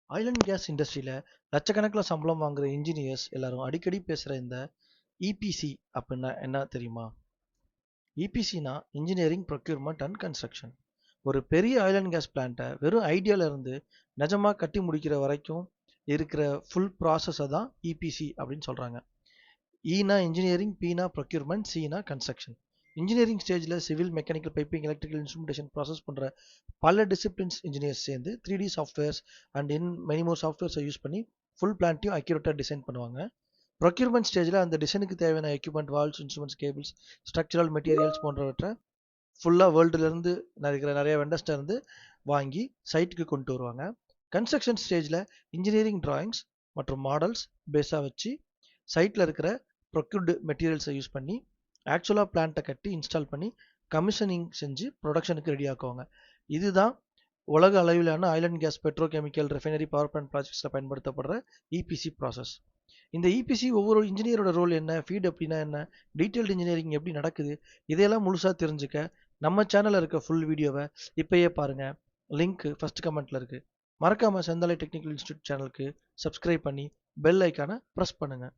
Oil and case இண்டஸ்ட்ரியில் லட்சக்கணக்கில் சம்பளம் வாங்குற இன்ஜினியர்ஸ் எல்லாரும் அடிக்கடி பேசுகிற இந்த இபிசி அப்படின்னா என்ன தெரியுமா? இபிசினா இன்ஜினியரிங் ப்ரொக்யூர்மெண்ட் அண்ட் கன்ஸ்ட்ரக்ஷன். ஒரு பெரிய ஆயில் அண்ட் கேஸ் பிளான்ட்டை வெறும் ஐடியால இருந்து நிஜமாக கட்டி முடிக்கிற வரைக்கும் இருக்கிற ஃபுல் ப்ராசஸை தான் இபிசி அப்படின்னு சொல்கிறாங்க. ஈனா இன்ஜினியரிங், பீனா ப்ரொக்யூர்மெண்ட், சீனா கன்ஸ்ட்ரக்ஷன். இன்ஜினியரிங் ஸ்டேஜில் civil, mechanical, piping, electrical, instrumentation process பண்ணுற பல டிசிப்ளின்ஸ் இன்ஜினியர்ஸ் சேர்ந்து 3D softwares and many more சாஃப்ட்வேர்ஸை யூஸ் பண்ணி ஃபுல் பிளான்ட்டையும் அக்யூரேட்டாக டிசைன் பண்ணுவாங்க. ப்ரொக்யூர்மெண்ட் ஸ்டேஜில் அந்த டிசைனுக்கு தேவையான equipment, valves, instruments, cables, structural materials போன்றவற்றை ஃபுல்லாக வேர்ல்டுலேருந்து நிறைய வெண்டர்ஸ்ட இருந்து வாங்கி சைட்டுக்கு கொண்டு வருவாங்க. கன்ஸ்ட்ரக்ஷன் ஸ்டேஜில் இன்ஜினியரிங் டிராயிங்ஸ் மற்றும் மாடல்ஸ் பேஸாக வச்சு சைட்டில் இருக்கிற ப்ரொக்யூர்டு மெட்டீரியல்ஸை யூஸ் பண்ணி ஆக்சுவலாக பிளான்ட்டை கட்டி இன்ஸ்டால் பண்ணி கமிஷனிங் செஞ்சு ப்ரொடக்ஷனுக்கு ரெடி ஆக்குவாங்க. இதுதான் உலக அளவிலான oil and gas, petrochemical, refinery, power plant ப்ராஜெக்ட்ஸில் பயன்படுத்தப்படுற இபிசி ப்ராசஸ். இந்த இபிசி ஒவ்வொரு இன்ஜினியரோட ரோல் என்ன, ஃபீட் அப்படின்னா என்ன, டீட்டெயில்டு இன்ஜினியரிங் எப்படி நடக்குது, இதையெல்லாம் முழுசாக தெரிஞ்சுக்க நம்ம சேனலில் இருக்க ஃபுல் வீடியோவை இப்போயே பாருங்கள். லிங்க் ஃபர்ஸ்ட் கமெண்ட்டில் இருக்குது. மறக்காமல் செந்தாலை டெக்னிக்கல் இன்ஸ்டியூட் சேனலுக்கு சப்ஸ்கிரைப் பண்ணி பெல் ஐக்கானை ப்ரெஸ் பண்ணுங்கள்.